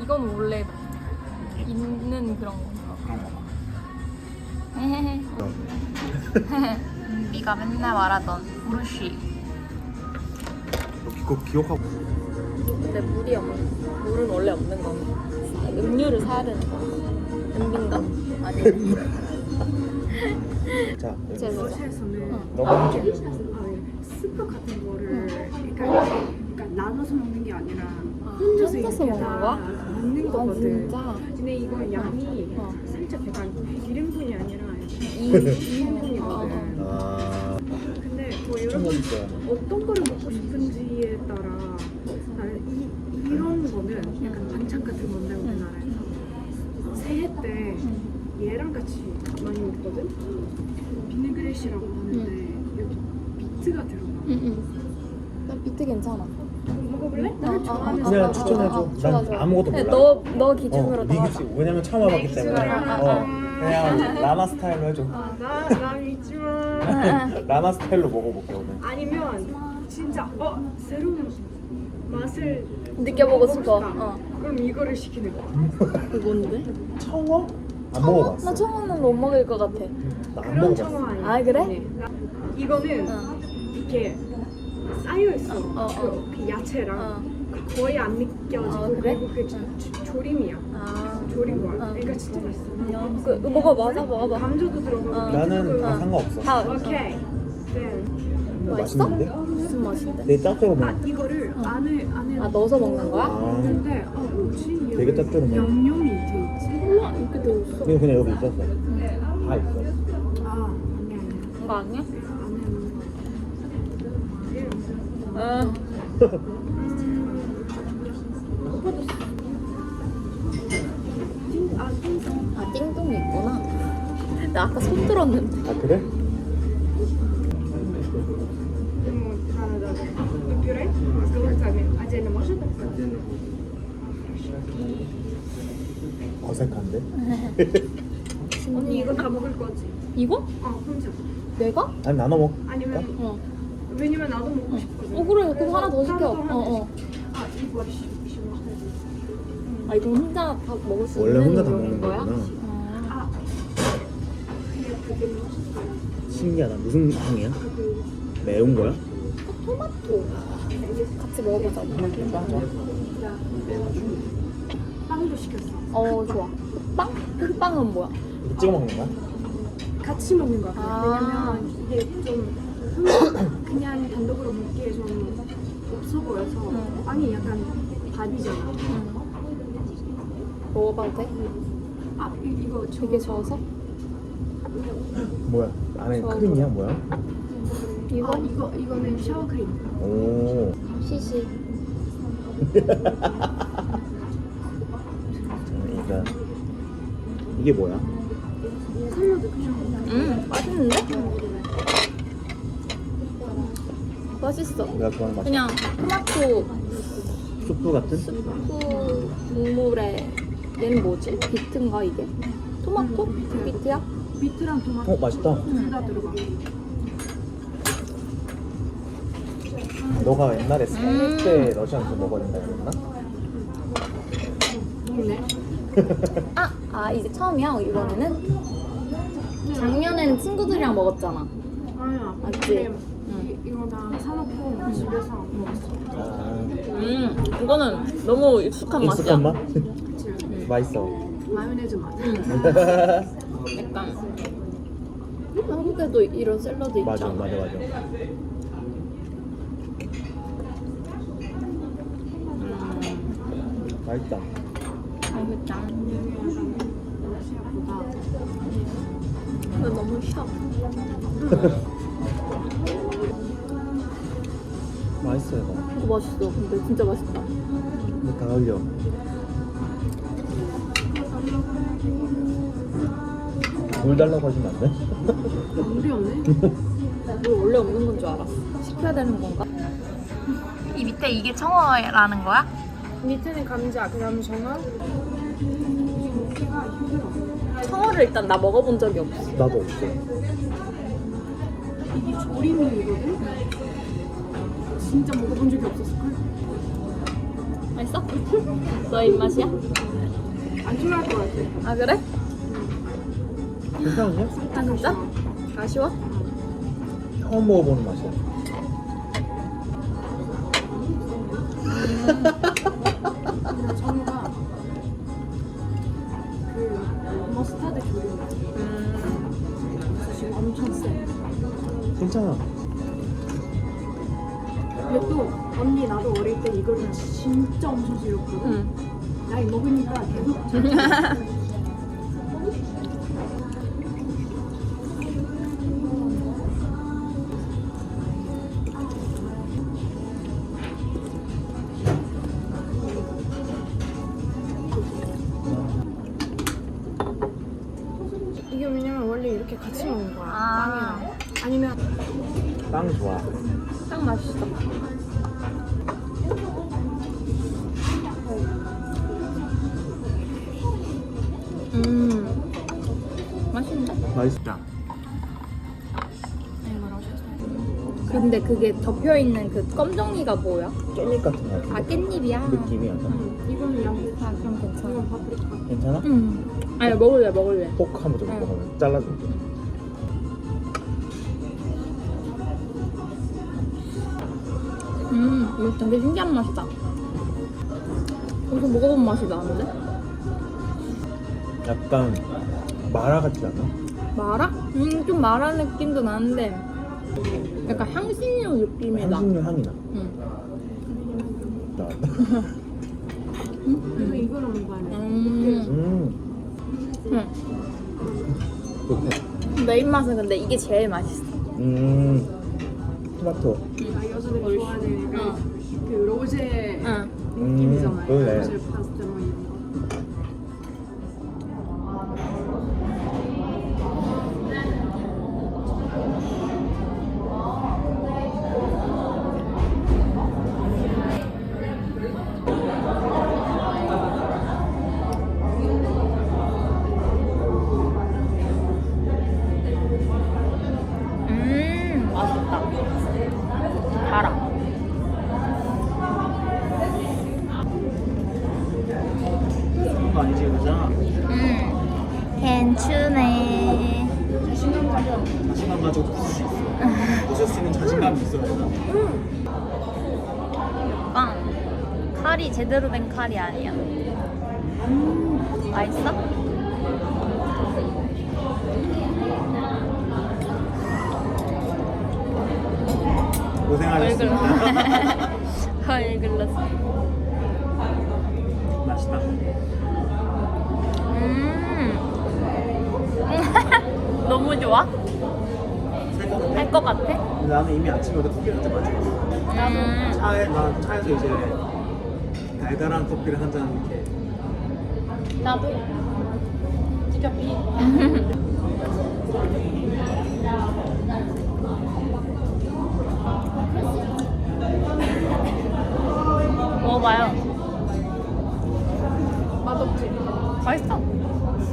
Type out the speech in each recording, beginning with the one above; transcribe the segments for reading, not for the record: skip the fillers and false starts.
이건 원래 있는 그런 거. 그런 거 봐. 네가 맨날 말하던 브루쉬. 그거 기억하고. 근데 물은 원래 없는 거. 음료를 사야 되는 거. 음료인가? 아니. 자, 제가 러시아에서는 너가 문제. 스프 같은 거를 그러니까 나눠서 먹는 게 아니라 혼자서 혼자서 이렇게 먹는 다 거야? 먹는 거거든. 진짜? 근데 이건 양이 살짝 약간 1인분이 아니라 2인분이거든. 아, 근데 뭐 좀 여러분 있어요. 어떤 거를 먹고 싶은지에 따라 나는 이런 거는 약간 반찬 같은 건데 우리나라에서 새해 때 얘랑 같이 많이 먹거든. 비네그레시라고 하는데 여기 비트가 들어가. 나 비트 괜찮아. 먹어볼래? 나 좋아하는 그냥 거. 추천해줘. 좋아, 난 좋아. 아무것도 네, 몰라. 너 기준으로 네 다. 기준. 왜냐면 처음 와봤기 때문에. 그냥 라마 스타일로 해줘. 나 믿지 마. 라마 스타일로 먹어볼게 오늘. 아니면 진짜 새로운 맛을 느껴보고 싶어. 싶다. 그럼 이거를 시키는 거야. 그 뭔데? 청어? 안 청어? 먹어봤어. 나 청어는 못 먹을 것 같아. 나 안 그런 먹어봤어. 청어 아니야. 아, 그래? 네. 이거는 이렇게 쌓여 있어. 그 야채랑 어. 거의 안 느껴지고 그래? 그리고 그 조림이야. 아. 조린 거야. 그러니까 진짜 맛있어. 먹어봐. 감자도 들어가고. 나는 비트도 상관없어. 다. 오케이. 네. 맛있어? 맛있는데? 무슨 맛인데? 되게 짭조름해. 이거를 안에 아, 넣어서 먹는 거야? 아, 근데 뭐지? 되게 짭조름해. 양념이 돼 있지? 몰라. 이렇게 돼 있어. 이거 그냥 여기 있었어. 다 있어. 아니야. 그거 아니야? 안에 아, 띵동이 있구나. 나 아까 손 들었는데. 아 그래? пюре с голубцами отдельно может? 어색한데? 언니 이거 다 먹을 거지? 이거? 혼자. 내가? 아니 나눠 먹. 아니면 어. 왜냐면 나도 먹고 싶거든. 그래. 그럼 하나 더 시켜. 하나 이거 아, 이거 혼자 다 먹을 수 원래 있는 혼자 다 그런 먹는 거야? 거구나. 아. 신기하다. 무슨 향이야? 매운 거야? 토마토. 같이 먹어보자. 빵도 시켰어. 좋아. 흑빵? 흑빵은 뭐야? 이거 찍어 먹는 거야? 같이 먹는 거 같아. 아. 왜냐면 이게 좀 그냥 단독으로 먹기에 좀 없어 보여서 빵이 약간 밥이잖아. 먹어봐도 돼? 이거 되게 저어서? 뭐야? 안에 좋아, 크림이야 뭐야? 이거는 샤워크림. 오. 시시. 그러니까 이게 뭐야? 샐러드 그냥. 맛있는데? 맛있어. 내가 좋아하는 맛. 그냥 토마토 수프 같은? 스프 국물에 얘는 뭐지? 비트인가 이게? 토마토? 비트야? 비트랑 토마토 맛있다. 둘 다 들어가. 너가 옛날에 생일 때 러시아에서 먹어야 된다 그랬나? 먹네. 이제 처음이야 이번에는? 작년에는 친구들이랑 먹었잖아. 아니야. 맞지? 근데 이거 다 사놓고 집에서 먹었어. 아, 이거는 너무 익숙한 익숙한 맛이야. 맛? 맛있어. 마요네즈 맛. 약간 한국에도 이런 샐러드 맞아, 있잖아. 맞아, 맞아. 맛있다. 맛있다. 이거 너무 셔. 맛있어 이거. 이거 맛있어. 근데 진짜 맛있다. 근데 다 흘려. 물 달라고 하시면 안 돼? 물이 없네. 물 원래 없는 건 줄 알았어. 시켜야 되는 건가? 이 밑에 이게 청어라는 거야? 밑에는 감자, 그다음에 정어. 청어를 일단 나 먹어본 적이 없어. 나도 없어. 이게 조림이거든. 진짜 먹어본 적이 없었을걸? 맛있어? 너 입맛이야? 안 좋아할 것 같아. 아 그래? 괜찮으냐? 아 진짜? 아쉬워? 처음 먹어보는 맛이야. 근데 정우가 그 머스타드 조림 지금 엄청 세. 괜찮아. 근데 또 언니 나도 어릴 때 이거를 진짜 엄청 싫었거든. 응. 나이 먹으니까 계속 이게 왜냐면 원래 이렇게 같이 먹는 거야. 아. 빵이랑. 아니면 빵 좋아. 딱 맛있어. 맛있는데? 맛있다. 근데 그게 덮여 있는 그 검정이가 뭐야? 깻잎 같은 거 같아. 아 깻잎이야. 느낌이 약간. 이거는 양파. 아 그럼 괜찮아. 이건 파프리카. 괜찮아? 아니 먹을래 먹을래. 폭 한번 좀 응. 먹으면 잘라줄게. 이거 되게 신기한 맛이다. 어디서 먹어본 맛이 나는데? 약간 마라 같지 않아? 마라? 좀 마라 느낌도 나는데 약간 향신료 느낌이 나. 향신료 향이 나. 응. 나왔다. 그래서 이거를 먹어야 돼. 응. 좋대. 내 입맛은 근데 이게 제일 맛있어. 토마토. 아, 여자들이 좋아하는 그 로제 응. 느낌이잖아요. 그래. 로제 파스텔 뭐 이런 거. 맛있다. 달아. 그거 아니지, 그자? 괜찮네. 자신감 가지고 부술 수 있어. 부술 수 있는 자신감이 있어야 돼. 빵. 칼이 제대로 된 칼이 아니야. 맛있어? 고생하셨습니다. 헐 글렀어. 맛있다. 너무 좋아? 살것 같아? 할 것 같아? 근데 나는 이미 아침에 커피를 한잔 마셨어. 난 차에서 이제 달달한 커피를 한 잔 이렇게. 나도. 지겹이. 먹어봐요. 맛없지? 맛있어.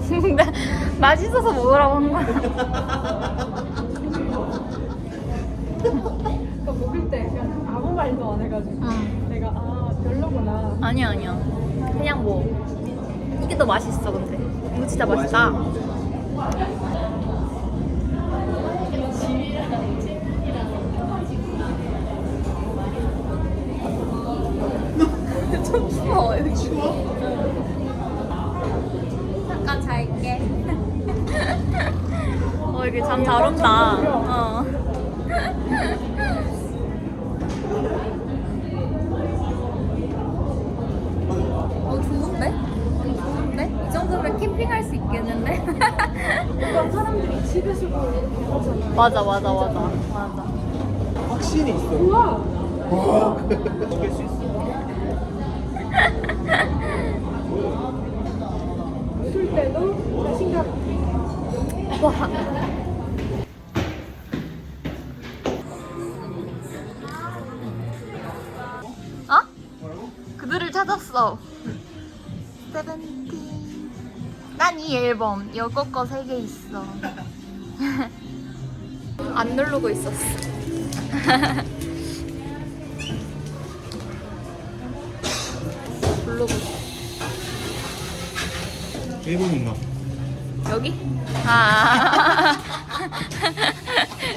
근데 맛있어서 먹으라고 한 거야. 그러니까 먹을 때 그냥 아무 말도 안 해가지고 응. 내가 별로구나. 아니야. 그냥 뭐 이게 더 맛있어 근데. 이거 진짜 맛있다. 좀 추워. 여기 추워? 잠깐 잘게. 이게 잠 잘 온다. 좋은데? 좋은데? 이 정도면 캠핑할 수 있겠는데? 그러니까 사람들이 집에서 하잖아. 맞아. 확신이 있어. 우와! 와. 먹을 수 있어. 술 때도 자신감. 와. 그들을 찾았어. 세븐틴. 난 이 앨범 여거 거 3개 있어. 안 누르고 있었어. 부르고 있어. 일본인가? 여기? 아.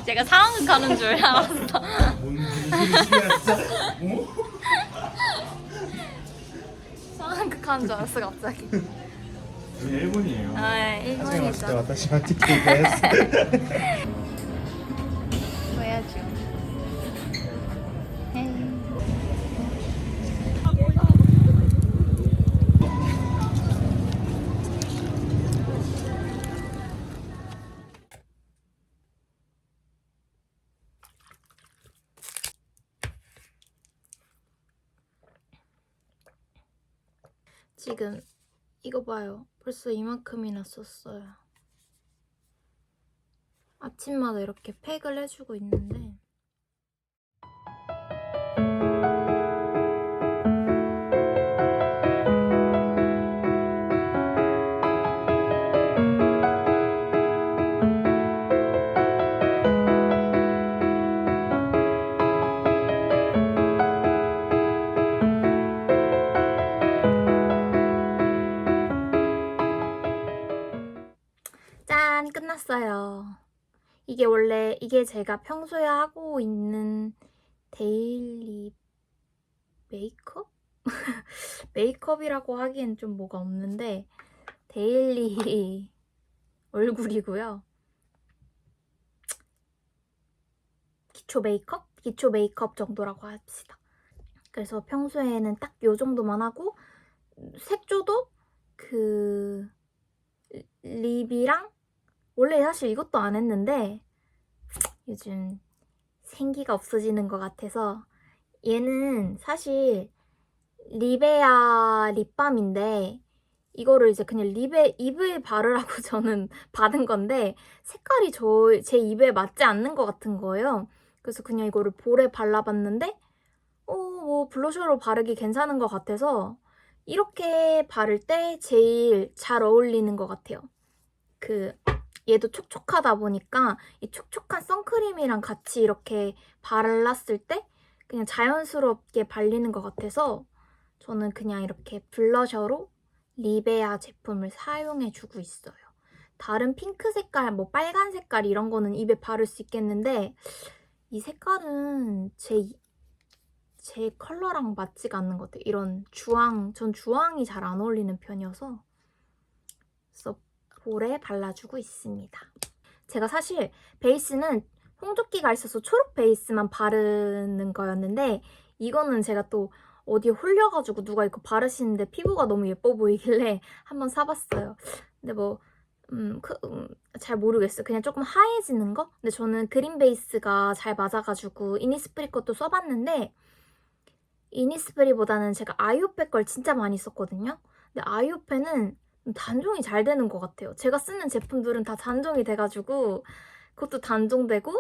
제가 상황극 하는 줄 알았어. 뭔 소리야 진짜? 어? 상황극 하는 줄 알았어, 갑자기. 여기 일본이에요. 아, 일본이죠. 私はティキです 보여줘. 헤이. 지금 이거 봐요. 벌써 이만큼이나 썼어요. 아침마다 이렇게 팩을 해주고 있는데 짠! 끝났어요. 이게 제가 평소에 하고 있는 데일리 메이크업? 메이크업이라고 하기엔 좀 뭐가 없는데 데일리 얼굴이고요. 기초 메이크업? 기초 메이크업 정도라고 합시다. 그래서 평소에는 딱 요 정도만 하고 색조도 그 립이랑 원래 사실 이것도 안 했는데 요즘 생기가 없어지는 것 같아서 얘는 사실 리베아 립밤인데 이거를 이제 그냥 입에 바르라고 저는 받은 건데 색깔이 제 입에 맞지 않는 것 같은 거예요. 그래서 그냥 이거를 볼에 발라봤는데 뭐 블러셔로 바르기 괜찮은 것 같아서 이렇게 바를 때 제일 잘 어울리는 것 같아요. 얘도 촉촉하다 보니까 이 촉촉한 선크림이랑 같이 이렇게 발랐을 때 그냥 자연스럽게 발리는 것 같아서 저는 그냥 이렇게 블러셔로 리베아 제품을 사용해주고 있어요. 다른 핑크 색깔, 뭐 빨간 색깔 이런 거는 입에 바를 수 있겠는데 이 색깔은 제 컬러랑 맞지가 않는 것 같아요. 이런 전 주황이 잘 안 어울리는 편이어서 그래서 볼에 발라주고 있습니다. 제가 사실 베이스는 홍조끼가 있어서 초록 베이스만 바르는 거였는데 이거는 제가 또 어디에 홀려가지고 누가 이거 바르시는데 피부가 너무 예뻐 보이길래 한번 사봤어요. 근데 뭐 잘 모르겠어요. 그냥 조금 하얘지는 거? 근데 저는 그린 베이스가 잘 맞아가지고 이니스프리 것도 써봤는데 이니스프리보다는 제가 아이오페 걸 진짜 많이 썼거든요. 근데 아이오페는 단종이 잘 되는 것 같아요. 제가 쓰는 제품들은 다 단종이 돼가지고 그것도 단종되고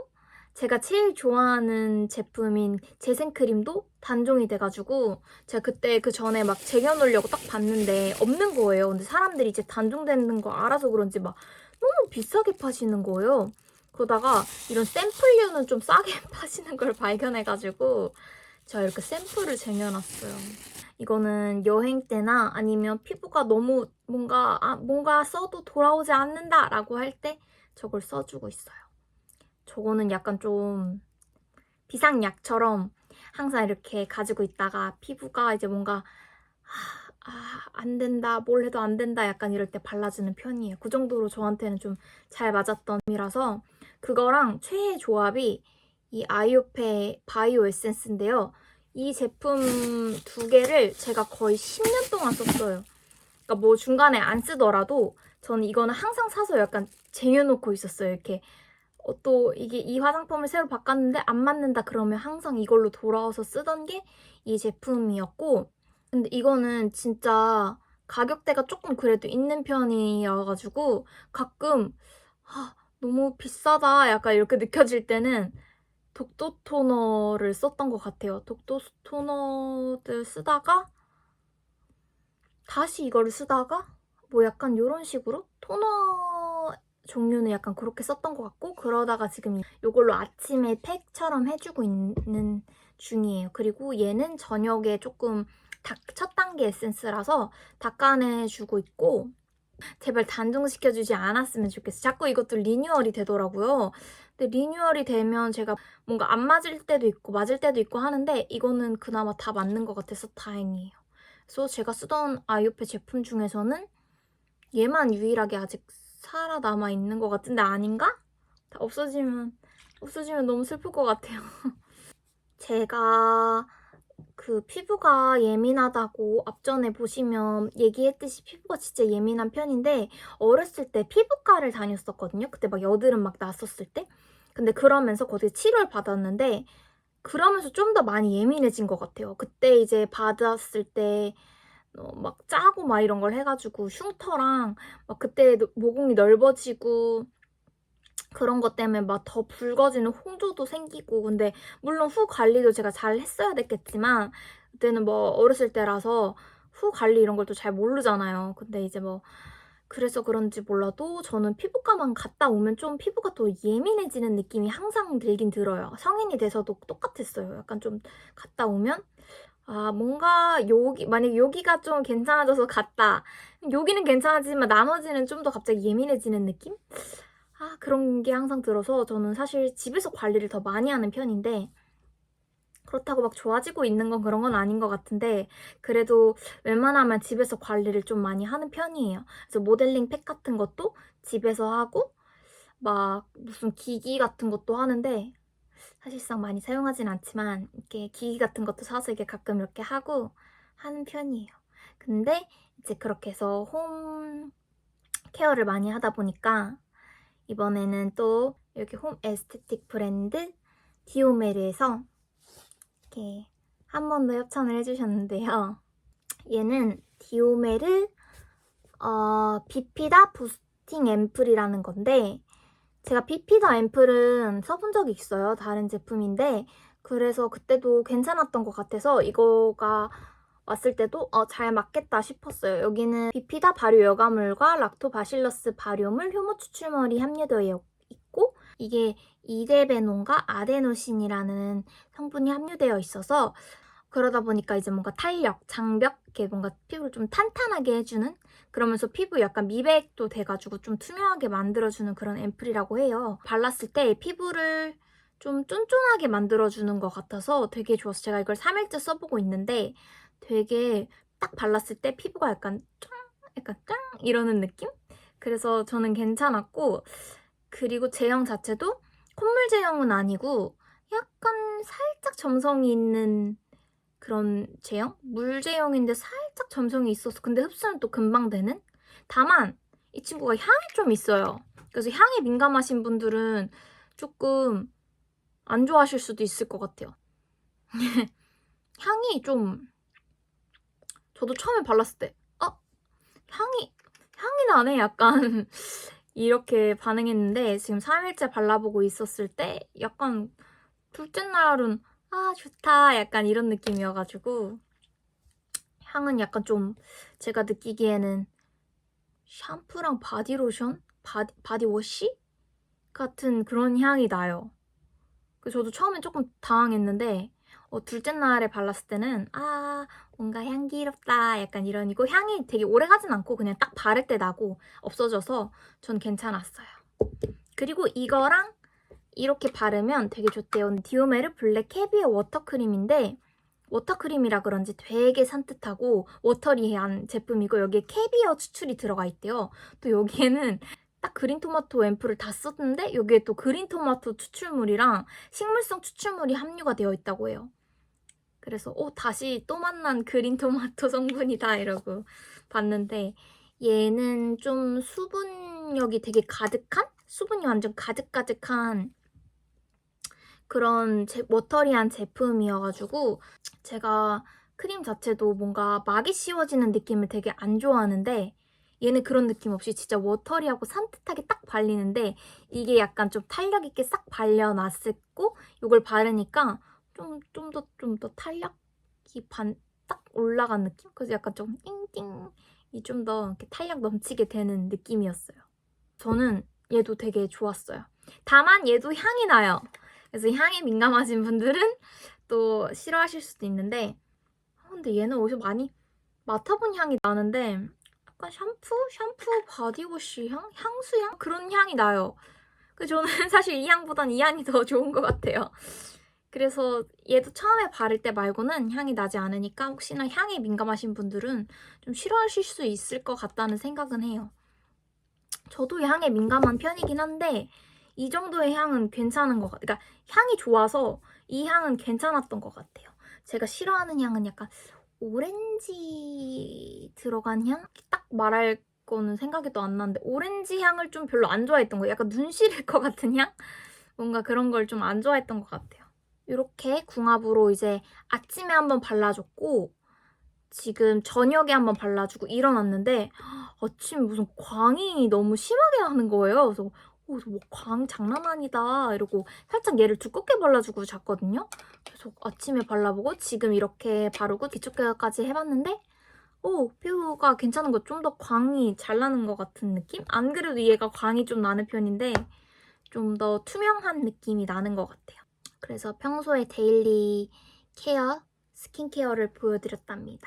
제가 제일 좋아하는 제품인 재생크림도 단종이 돼가지고 제가 그때 그 전에 막 쟁여놓으려고 딱 봤는데 없는 거예요. 근데 사람들이 이제 단종되는 거 알아서 그런지 막 너무 비싸게 파시는 거예요. 그러다가 이런 샘플류는 좀 싸게 파시는 걸 발견해가지고 제가 이렇게 샘플을 쟁여놨어요. 이거는 여행 때나 아니면 피부가 너무 뭔가 써도 돌아오지 않는다 라고 할 때 저걸 써주고 있어요. 저거는 약간 좀 비상약처럼 항상 이렇게 가지고 있다가 피부가 이제 뭔가 안 된다, 뭘 해도 안 된다 약간 이럴 때 발라주는 편이에요. 그 정도로 저한테는 좀 잘 맞았던 템이라서 그거랑 최애 조합이 이 아이오페 바이오 에센스인데요. 이 제품 두 개를 제가 거의 10년 동안 썼어요. 그러니까 뭐 중간에 안 쓰더라도 저는 이거는 항상 사서 약간 쟁여놓고 있었어요. 이렇게 또 이게 이 화장품을 새로 바꿨는데 안 맞는다 그러면 항상 이걸로 돌아와서 쓰던 게 이 제품이었고 근데 이거는 진짜 가격대가 조금 그래도 있는 편이어가지고 가끔 너무 비싸다 약간 이렇게 느껴질 때는 독도 토너를 썼던 것 같아요. 독도 토너를 쓰다가 다시 이거를 쓰다가 뭐 약간 이런 식으로 토너 종류는 약간 그렇게 썼던 것 같고 그러다가 지금 이걸로 아침에 팩처럼 해주고 있는 중이에요. 그리고 얘는 저녁에 조금 첫 단계 에센스라서 닦아내주고 있고 제발 단종시켜주지 않았으면 좋겠어요. 자꾸 이것도 리뉴얼이 되더라고요. 근데 리뉴얼이 되면 제가 뭔가 안 맞을 때도 있고 맞을 때도 있고 하는데 이거는 그나마 다 맞는 것 같아서 다행이에요. 그래서 제가 쓰던 아이오페 제품 중에서는 얘만 유일하게 아직 살아남아 있는 것 같은데 아닌가? 다 없어지면 너무 슬플 것 같아요. 제가 그 피부가 예민하다고 앞전에 보시면 얘기했듯이 피부가 진짜 예민한 편인데 어렸을 때 피부과를 다녔었거든요. 그때 막 여드름 막 났었을 때. 근데 그러면서 거기서 치료를 받았는데 그러면서 좀 더 많이 예민해진 것 같아요. 그때 이제 받았을 때 막 짜고 막 이런 걸 해가지고 흉터랑 막 그때 모공이 넓어지고 그런 것 때문에 막 더 붉어지는 홍조도 생기고 근데 물론 후 관리도 제가 잘 했어야 됐겠지만 그때는 뭐 어렸을 때라서 후 관리 이런 걸 또 잘 모르잖아요. 근데 이제 뭐 그래서 그런지 몰라도 저는 피부과만 갔다 오면 좀 피부가 더 예민해지는 느낌이 항상 들긴 들어요. 성인이 돼서도 똑같았어요. 약간 좀 갔다 오면 아 뭔가 만약에 여기가 좀 괜찮아져서 갔다 여기는 괜찮아지만 나머지는 좀 더 갑자기 예민해지는 느낌? 아 그런 게 항상 들어서 저는 사실 집에서 관리를 더 많이 하는 편인데 그렇다고 막 좋아지고 있는 건 그런 건 아닌 것 같은데 그래도 웬만하면 집에서 관리를 좀 많이 하는 편이에요. 그래서 모델링 팩 같은 것도 집에서 하고 막 무슨 기기 같은 것도 하는데 사실상 많이 사용하진 않지만 이렇게 기기 같은 것도 사서 이렇게 가끔 이렇게 하고 하는 편이에요. 근데 이제 그렇게 해서 홈 케어를 많이 하다 보니까 이번에는 또 이렇게 홈 에스테틱 브랜드 디오메르에서 이렇게 한 번 더 협찬을 해주셨는데요. 얘는 디오메르 비피다 부스팅 앰플이라는 건데 제가 비피다 앰플은 써본 적이 있어요. 다른 제품인데 그래서 그때도 괜찮았던 것 같아서 이거가 왔을 때도 잘 맞겠다 싶었어요. 여기는 비피다 발효 여과물과 락토바실러스 발효물, 효모 추출물이 함유되어 있고 이게 이데베논과 아데노신이라는 성분이 함유되어 있어서 그러다 보니까 이제 뭔가 탄력, 장벽, 이렇게 뭔가 피부를 좀 탄탄하게 해주는 그러면서 피부 약간 미백도 돼가지고 좀 투명하게 만들어주는 그런 앰플이라고 해요. 발랐을 때 피부를 좀 쫀쫀하게 만들어주는 것 같아서 되게 좋았어요. 제가 이걸 3일째 써보고 있는데 되게 딱 발랐을 때 피부가 약간 짱 이러는 느낌? 그래서 저는 괜찮았고 그리고 제형 자체도 콧물 제형은 아니고 약간 살짝 점성이 있는 그런 제형? 물 제형인데 살짝 점성이 있어서 근데 흡수는 또 금방 되는? 다만 이 친구가 향이 좀 있어요. 그래서 향에 민감하신 분들은 조금 안 좋아하실 수도 있을 것 같아요. 향이 좀 저도 처음에 발랐을 때 향이 나네 약간 이렇게 반응했는데 지금 3일째 발라보고 있었을 때 약간 둘째 날은 좋다 약간 이런 느낌이어가지고 향은 약간 좀 제가 느끼기에는 샴푸랑 바디로션? 바디워시? 같은 그런 향이 나요. 그래서 저도 처음엔 조금 당황했는데 둘째 날에 발랐을 때는 뭔가 향기롭다 약간 이런이고 향이 되게 오래가진 않고 그냥 딱 바를 때 나고 없어져서 전 괜찮았어요. 그리고 이거랑 이렇게 바르면 되게 좋대요. 디오메르 블랙 캐비어 워터크림인데 워터크림이라 그런지 되게 산뜻하고 워터리한 제품이고 여기에 캐비어 추출이 들어가 있대요. 또 여기에는 딱 그린토마토 앰플을 다 썼는데 여기에 또 그린토마토 추출물이랑 식물성 추출물이 함유가 되어 있다고 해요. 그래서 다시 또 만난 그린토마토 성분이다 이러고 봤는데 얘는 좀 수분력이 되게 가득한? 수분이 완전 가득가득한 그런 워터리한 제품이어가지고 제가 크림 자체도 뭔가 막이 씌워지는 느낌을 되게 안 좋아하는데 얘는 그런 느낌 없이 진짜 워터리하고 산뜻하게 딱 발리는데 이게 약간 좀 탄력 있게 싹 발려놨었고 이걸 바르니까 좀 더 탄력이 딱 올라간 느낌? 그래서 약간 좀 띵띵이 좀 더 이렇게 탄력 넘치게 되는 느낌이었어요. 저는 얘도 되게 좋았어요. 다만 얘도 향이 나요. 그래서 향에 민감하신 분들은 또 싫어하실 수도 있는데 근데 얘는 어디서 많이 맡아본 향이 나는데 약간 샴푸, 바디워시 향? 향수 향? 그런 향이 나요. 그 저는 사실 이 향보단 이 향이 더 좋은 것 같아요. 그래서 얘도 처음에 바를 때 말고는 향이 나지 않으니까 혹시나 향에 민감하신 분들은 좀 싫어하실 수 있을 것 같다는 생각은 해요. 저도 향에 민감한 편이긴 한데 이 정도의 향은 괜찮은 것 같아요. 그러니까 향이 좋아서 이 향은 괜찮았던 것 같아요. 제가 싫어하는 향은 약간 오렌지 들어간 향? 딱 말할 거는 생각이 또 안 나는데 오렌지 향을 좀 별로 안 좋아했던 거예요. 약간 눈 시릴 것 같은 향? 뭔가 그런 걸 좀 안 좋아했던 것 같아요. 이렇게 궁합으로 이제 아침에 한번 발라줬고 지금 저녁에 한번 발라주고 일어났는데 아침에 무슨 광이 너무 심하게 나는 거예요. 그래서 광 장난 아니다 이러고 살짝 얘를 두껍게 발라주고 잤거든요. 그래서 아침에 발라보고 지금 이렇게 바르고 기초 케어까지 해봤는데 피부가 괜찮은 거, 좀 더 광이 잘 나는 것 같은 느낌? 안 그래도 얘가 광이 좀 나는 편인데 좀 더 투명한 느낌이 나는 것 같아요. 그래서 평소에 데일리 케어, 스킨케어를 보여드렸답니다.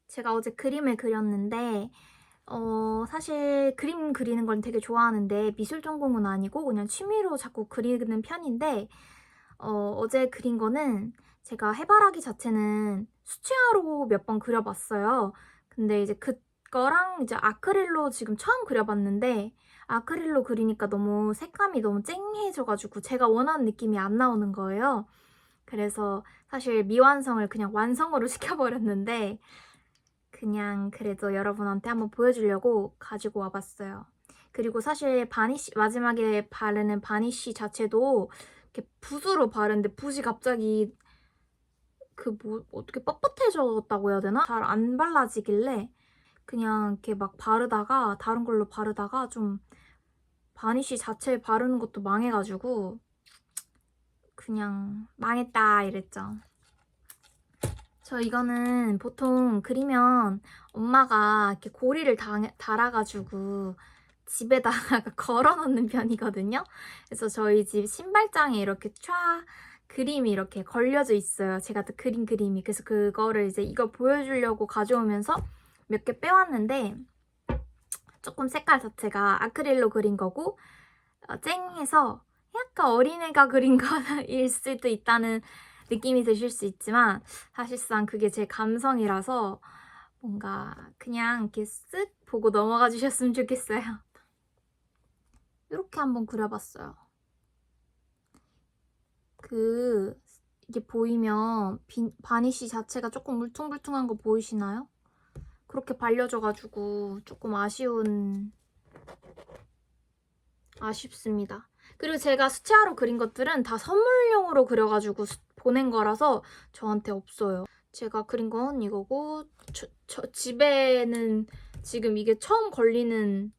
제가 어제 그림을 그렸는데 사실 그림 그리는 건 되게 좋아하는데 미술 전공은 아니고 그냥 취미로 자꾸 그리는 편인데 어제 그린 거는 제가 해바라기 자체는 수채화로 몇 번 그려봤어요. 근데 이제 그거랑 이제 아크릴로 지금 처음 그려봤는데 아크릴로 그리니까 너무 색감이 너무 쨍해져가지고 제가 원하는 느낌이 안 나오는 거예요. 그래서 사실 미완성을 그냥 완성으로 시켜버렸는데 그냥 그래도 여러분한테 한번 보여주려고 가지고 와봤어요. 그리고 사실 바니쉬, 마지막에 바르는 바니쉬 자체도 이렇게 붓으로 바르는데 붓이 갑자기 어떻게 뻣뻣해졌다고 해야 되나? 잘 안 발라지길래 그냥 이렇게 막 바르다가 다른 걸로 바르다가 좀 바니쉬 자체 바르는 것도 망해가지고 그냥 망했다 이랬죠. 저 이거는 보통 그리면 엄마가 이렇게 고리를 달아가지고 집에다가 걸어놓는 편이거든요. 그래서 저희 집 신발장에 이렇게 촤 그림이 이렇게 걸려져 있어요. 제가 또 그린 그림이. 그래서 그거를 이제 이거 보여주려고 가져오면서 몇 개 빼왔는데 조금 색깔 자체가 아크릴로 그린 거고 쨍해서 약간 어린애가 그린 거일 수도 있다는 느낌이 드실 수 있지만 사실상 그게 제 감성이라서 뭔가 그냥 이렇게 쓱 보고 넘어가 주셨으면 좋겠어요. 이렇게 한번 그려봤어요. 이게 보이면 바니쉬 자체가 조금 울퉁불퉁한 거 보이시나요? 그렇게 발려져가지고 조금 아쉬운 아쉽습니다. 그리고 제가 수채화로 그린 것들은 다 선물용으로 그려가지고 보낸 거라서 저한테 없어요. 제가 그린 건 이거고 저 집에는 지금 이게 처음 걸리는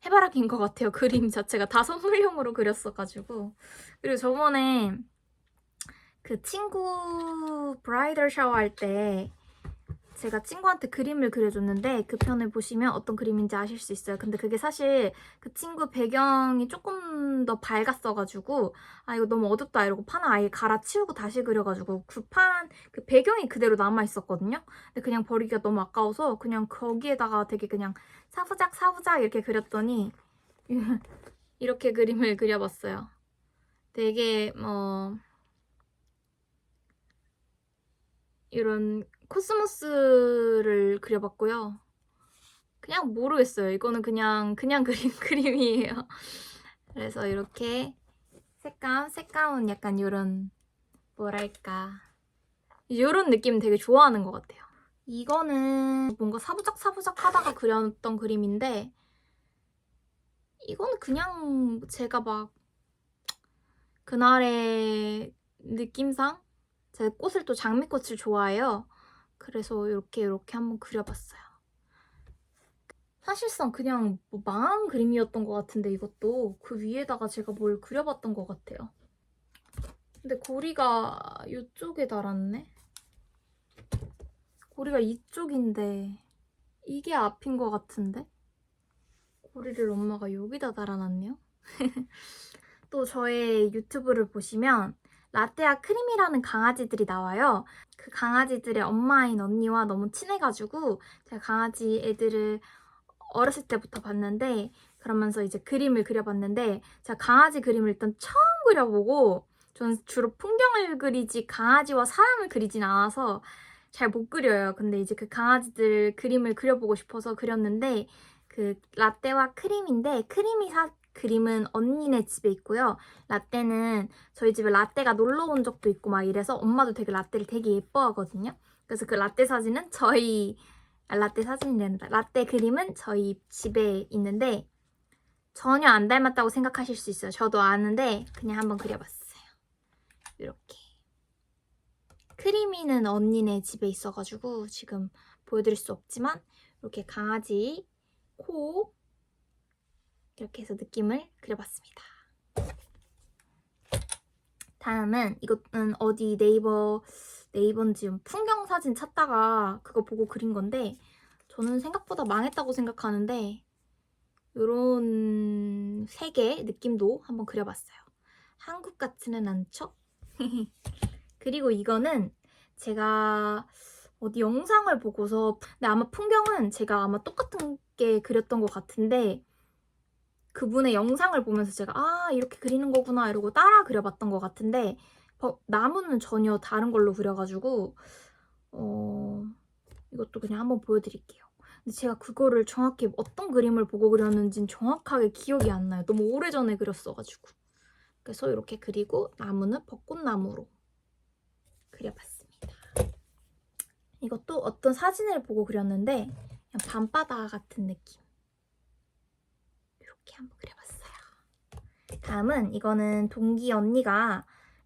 해바라기인 것 같아요. 그림 자체가 다 선물용으로 그렸어가지고. 그리고 저번에 그 친구 브라이덜 샤워할 때 제가 친구한테 그림을 그려줬는데 그 편을 보시면 어떤 그림인지 아실 수 있어요. 근데 그게 사실 그 친구 배경이 조금 더 밝았어가지고 아 이거 너무 어둡다 이러고 판을 아예 갈아치우고 다시 그려가지고 그 배경이 그대로 남아있었거든요. 근데 그냥 버리기가 너무 아까워서 그냥 거기에다가 되게 그냥 사부작 이렇게 그렸더니 이렇게 그림을 그려봤어요. 되게 이런 코스모스를 그려봤고요. 그냥 모르겠어요. 이거는 그냥 그림이에요. 그래서 이렇게 색감은 약간 이런 뭐랄까 이런 느낌 되게 좋아하는 것 같아요. 이거는 뭔가 사부작 하다가 그렸던 그림인데 이거는 그냥 제가 막 그날의 느낌상 제가 꽃을 또 장미꽃을 좋아해요. 그래서 이렇게 한번 그려봤어요. 사실상 그냥 뭐 망한 그림이었던 것 같은데 이것도 그 위에다가 제가 뭘 그려봤던 것 같아요. 근데 고리가 이쪽에 달았네? 고리가 이쪽인데 이게 앞인 것 같은데? 고리를 엄마가 여기다 달아놨네요? 또 저의 유튜브를 보시면 라떼와 크림이라는 강아지들이 나와요. 그 강아지들의 엄마인 언니와 너무 친해가지고 제가 강아지 애들을 어렸을 때부터 봤는데 그러면서 이제 그림을 그려봤는데 제가 강아지 그림을 일단 처음 그려보고 저는 주로 풍경을 그리지 강아지와 사람을 그리진 않아서 잘 못 그려요. 근데 이제 그 강아지들 그림을 그려보고 싶어서 그렸는데 그 라떼와 크림인데 그림은 언니네 집에 있고요. 라떼는 저희 집에 라떼가 놀러 온 적도 있고 막 이래서 엄마도 되게 라떼를 되게 예뻐하거든요. 그래서 그 라떼 사진은 라떼 사진이란다. 라떼 그림은 저희 집에 있는데 전혀 안 닮았다고 생각하실 수 있어요. 저도 아는데 그냥 한번 그려봤어요. 이렇게. 크리미는 언니네 집에 있어가지고 지금 보여드릴 수 없지만 이렇게 강아지 코 이렇게 해서 느낌을 그려봤습니다. 다음은 이것은 어디 네이버인지 풍경 사진 찾다가 그거 보고 그린 건데 저는 생각보다 망했다고 생각하는데 이런 색의 느낌도 한번 그려봤어요. 한국 같지는 않죠? 그리고 이거는 제가 어디 영상을 보고서 근데 아마 풍경은 제가 아마 똑같은 게 그렸던 것 같은데 그분의 영상을 보면서 제가 아 이렇게 그리는 거구나 이러고 따라 그려봤던 것 같은데 나무는 전혀 다른 걸로 그려가지고 이것도 그냥 한번 보여드릴게요. 근데 제가 그거를 정확히 어떤 그림을 보고 그렸는지는 정확하게 기억이 안 나요. 너무 오래전에 그렸어가지고. 그래서 이렇게 그리고 나무는 벚꽃나무로 그려봤습니다. 이것도 어떤 사진을 보고 그렸는데 그냥 밤바다 같은 느낌. 이렇게 한번 그려봤어요. 다음은 이거는 동기 언니가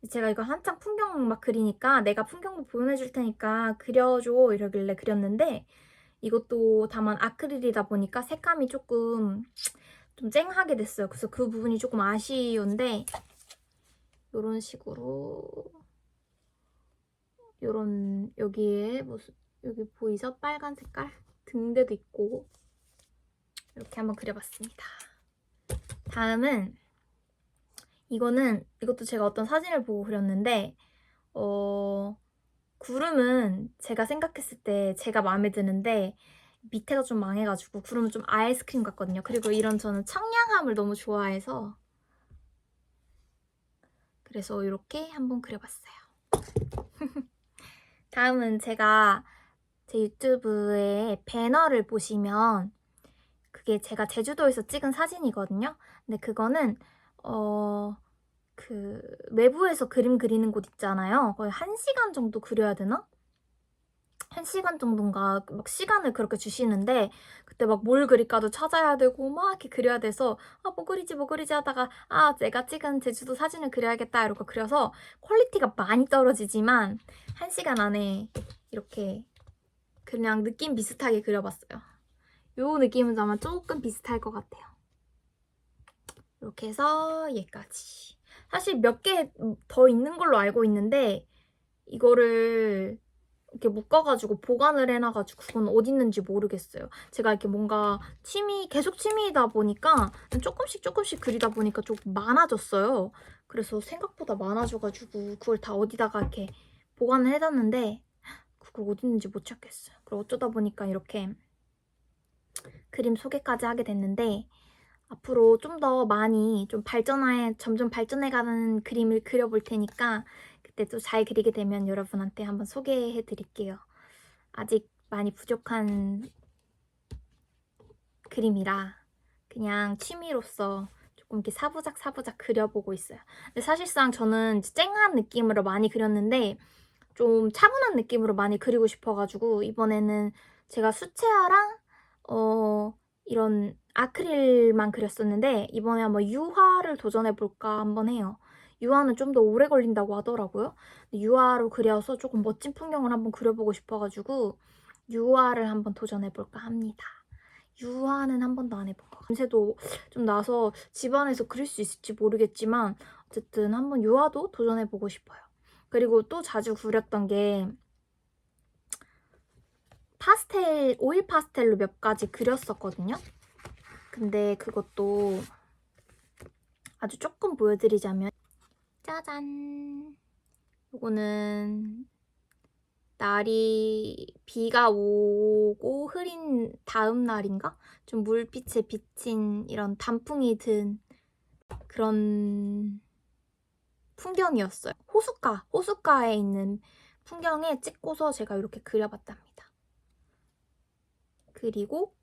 제가 이거 한창 풍경 막 그리니까 내가 풍경도 보여줄 테니까 그려줘 이러길래 그렸는데 이것도 다만 아크릴이다 보니까 색감이 조금 좀 쨍하게 됐어요. 그래서 그 부분이 조금 아쉬운데 이런 식으로 이런 여기에 여기 보이죠? 빨간 색깔 등대도 있고 이렇게 한번 그려봤습니다. 다음은 이것도 제가 어떤 사진을 보고 그렸는데 구름은 제가 생각했을 때 제가 마음에 드는데 밑에가 좀 망해가지고 구름은 좀 아이스크림 같거든요. 그리고 이런 저는 청량함을 너무 좋아해서 그래서 이렇게 한번 그려봤어요. 다음은 제가 제 유튜브에 배너를 보시면 그게 제가 제주도에서 찍은 사진이거든요. 근데 그거는 그 외부에서 그림 그리는 곳 있잖아요. 거의 1시간 정도 그려야 되나? 1시간 정도인가 막 시간을 그렇게 주시는데 그때 막 뭘 그릴까도 찾아야 되고 막 이렇게 그려야 돼서 뭐 그리지 하다가 내가 찍은 제주도 사진을 그려야겠다 이러고 그려서 퀄리티가 많이 떨어지지만 1시간 안에 이렇게 그냥 느낌 비슷하게 그려봤어요. 요 느낌은 아마 조금 비슷할 것 같아요. 이렇게 해서 얘까지. 사실 몇 개 더 있는 걸로 알고 있는데 이거를 이렇게 묶어가지고 보관을 해놔가지고 그건 어디 있는지 모르겠어요. 제가 이렇게 뭔가 계속 취미이다 보니까 조금씩 그리다 보니까 조금 많아졌어요. 그래서 생각보다 많아져가지고 그걸 다 어디다가 이렇게 보관을 해놨는데 그걸 어디 있는지 못 찾겠어요. 그리고 어쩌다 보니까 이렇게 그림 소개까지 하게 됐는데 앞으로 좀 더 많이 점점 발전해가는 그림을 그려볼 테니까 그때 또 잘 그리게 되면 여러분한테 한번 소개해 드릴게요. 아직 많이 부족한 그림이라 그냥 취미로서 조금 이렇게 사부작 그려보고 있어요. 근데 사실상 저는 쨍한 느낌으로 많이 그렸는데 좀 차분한 느낌으로 많이 그리고 싶어가지고 이번에는 제가 수채화랑 이런 아크릴만 그렸었는데 이번에 한번 유화를 도전해볼까 한번 해요. 유화는 좀 더 오래 걸린다고 하더라고요. 유화로 그려서 조금 멋진 풍경을 한번 그려보고 싶어가지고 유화를 한번 도전해볼까 합니다. 유화는 한 번도 안 해본 것 같아요. 냄새도 좀 나서 집안에서 그릴 수 있을지 모르겠지만 어쨌든 한번 유화도 도전해보고 싶어요. 그리고 또 자주 그렸던 게 오일 파스텔로 몇 가지 그렸었거든요. 근데 그것도 아주 조금 보여드리자면 짜잔! 이거는 비가 오고 흐린 다음 날인가? 좀 물빛에 비친 이런 단풍이 든 그런 풍경이었어요. 호숫가에 있는 풍경에 찍고서 제가 이렇게 그려봤답니다. 그리고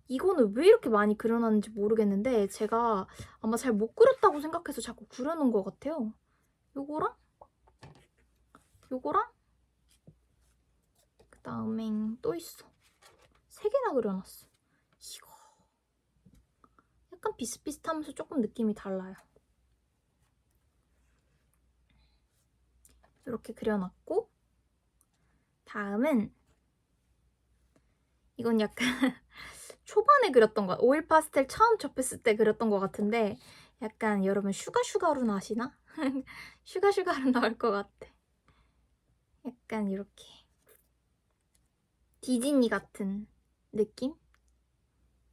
이거는 왜 이렇게 많이 그려놨는지 모르겠는데 제가 아마 잘 못 그렸다고 생각해서 자꾸 그려놓은 것 같아요. 요거랑 그 다음에 또 있어. 3개나 그려놨어. 이거 약간 비슷비슷하면서 조금 느낌이 달라요. 이렇게 그려놨고 다음은 이건 약간 초반에 그렸던 거 오일 파스텔 처음 접했을 때 그렸던 것 같은데 약간 여러분 슈가루는 아시나? 슈가루 나올 것 같아. 약간 이렇게 디즈니 같은 느낌?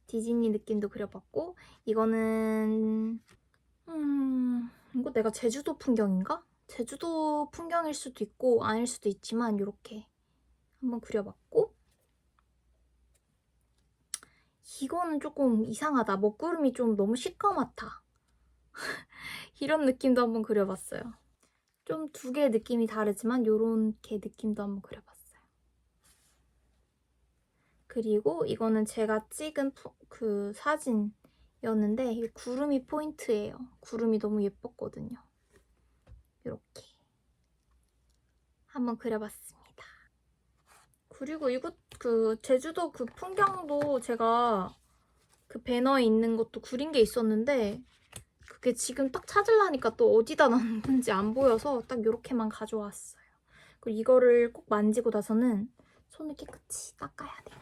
디즈니 느낌도 그려봤고 이거는 이거 내가 제주도 풍경인가? 제주도 풍경일 수도 있고 아닐 수도 있지만 이렇게 한번 그려봤고 이거는 조금 이상하다. 먹구름이 좀 너무 시꺼멓다. 이런 느낌도 한번 그려봤어요. 좀 2개의 느낌이 다르지만 요렇게 느낌도 한번 그려봤어요. 그리고 이거는 제가 찍은 그 사진이었는데 이 구름이 포인트예요. 구름이 너무 예뻤거든요. 이렇게 한번 그려봤습니다. 그리고 그 제주도 그 풍경도 제가 그 배너에 있는 것도 그린 게 있었는데 그게 지금 딱 찾으려니까 또 어디다 놨는지 안 보여서 딱 이렇게만 가져왔어요. 그리고 이거를 꼭 만지고 나서는 손을 깨끗이 닦아야 돼요.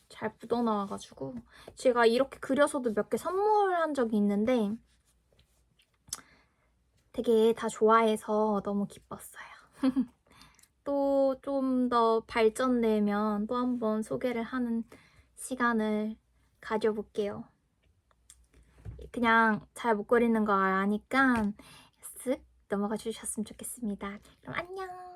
잘 묻어나와가지고 제가 이렇게 그려서도 몇 개 선물한 적이 있는데 되게 다 좋아해서 너무 기뻤어요. 또 좀 더 발전되면 또 한번 소개를 하는 시간을 가져볼게요. 그냥 잘 못 그리는 거 아니까 쓱 넘어가 주셨으면 좋겠습니다. 그럼 안녕!